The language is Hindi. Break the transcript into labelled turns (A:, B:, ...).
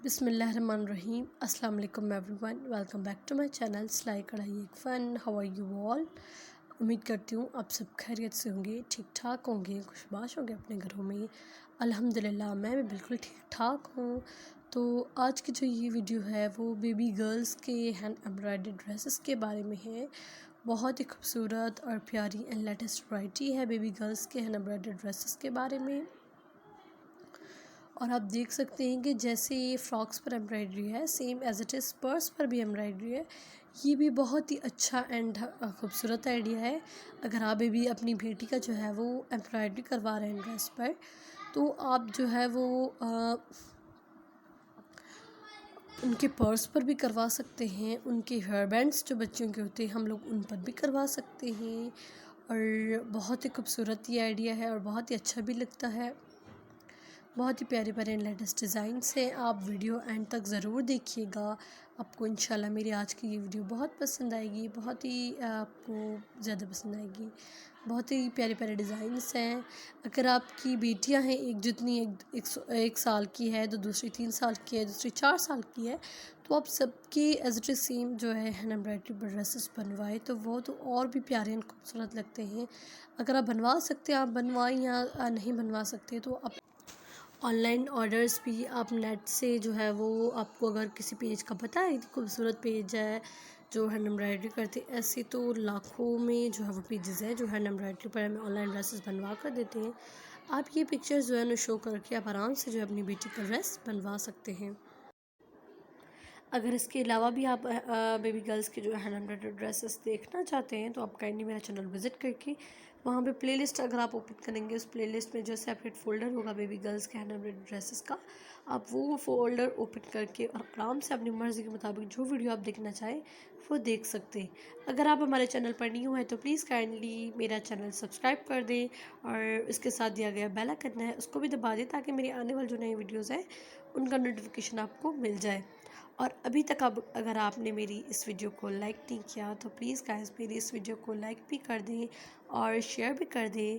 A: बिस्मिल्लाहिर्रहमानिर्रहीम अस्सलाम वालेकुम everyone. Welcome back to my channel सिलाई कढ़ाई एक fun. How are you all? उम्मीद करती हूँ आप सब खैरियत से होंगे, ठीक ठाक होंगे, खुशबाश होंगे अपने घरों में। अल्हम्दुलिल्लाह मैं भी बिल्कुल ठीक ठाक हूँ। तो आज की जो ये वीडियो है वो बेबी गर्ल्स के हैंड एम्ब्रॉयडर्ड ड्रेसेस के बारे में है। बहुत ही खूबसूरत और प्यारी एंड लेटेस्ट वैरायटी है बेबी गर्ल्स के हैंड एम्ब्रॉयडर्ड ड्रेसेस के बारे में। और आप देख सकते हैं कि जैसे ये फ्रॉक्स पर एम्ब्रॉयडरी है, same as it is purse पर भी एम्ब्रॉयडरी है। ये भी बहुत ही अच्छा एंड खूबसूरत आइडिया है। अगर आप भी अपनी बेटी का जो है वो एम्ब्रॉयडरी करवा रहे हैं ड्रेस पर, तो आप जो है वो उनके पर्स पर भी करवा सकते हैं। उनके हेयर बैंड्स जो बच्चों के होते हैं हम लोग उन पर भी करवा सकते हैं। और बहुत ही खूबसूरत ये आइडिया है और बहुत ही अच्छा भी लगता है। बहुत ही प्यारे प्यारे लेटेस्ट डिज़ाइंस हैं। आप वीडियो एंड तक ज़रूर देखिएगा, आपको इंशाल्लाह मेरी आज की ये वीडियो बहुत पसंद आएगी, बहुत ही आपको ज़्यादा पसंद आएगी। बहुत ही प्यारे प्यारे डिज़ाइंस हैं। अगर आपकी बेटियां हैं, एक जितनी एक साल की है, तो दूसरी 3 साल की है, दूसरी 4 साल की है, तो आप सबकी एज इट इज़ सेम जो है हैंड एम्ब्रॉयडरी पर ड्रेसेस बनवाए तो वो तो और भी प्यारे और खूबसूरत लगते हैं। अगर आप बनवा सकते हैं आप बनवाएं, या नहीं बनवा सकते तो आप ऑनलाइन ऑर्डर्स भी आप नेट से जो है वो, आपको अगर किसी पेज का पता है, खूबसूरत पेज है जो हैंड एम्ब्रॉयडरी करते हैं, ऐसे तो लाखों में जो है वो पेजेस हैं जो हैंड एम्ब्रॉयडरी पर हमें ऑनलाइन ड्रेसेस बनवा कर देते हैं। आप ये पिक्चर्स जो है ना शो करके आप आराम से जो है अपनी बेटी का ड्रेस बनवा सकते हैं। अगर इसके अलावा भी आप बेबी गर्ल्स के जो हैंड एम्ब्रॉयडर्ड ड्रेसेस देखना चाहते हैं तो आप काइंडली मेरा चैनल विज़िट करके वहाँ पे प्लेलिस्ट अगर आप ओपन करेंगे, उस प्लेलिस्ट में जो सेपरेट फ़ोल्डर होगा बेबी गर्ल्स के हैंड एम्ब्रॉयडर्ड ड्रेसेस का, आप वो फ़ोल्डर ओपन करके और आराम से अपनी मर्ज़ी के मुताबिक जो वीडियो आप देखना चाहें वो देख सकते हैं। अगर आप हमारे चैनल पर न्यू हैं तो प्लीज़ काइंडली मेरा चैनल सब्सक्राइब कर दें और इसके साथ दिया गया बेल आइकन है उसको भी दबा दें, ताकि मेरी आने वाली जो नई वीडियोज़ हैं उनका नोटिफिकेशन आपको मिल जाए। और अभी तक अब अगर आपने मेरी इस वीडियो को लाइक नहीं किया तो प्लीज़ गाइस मेरी इस वीडियो को लाइक भी कर दें और शेयर भी कर दें।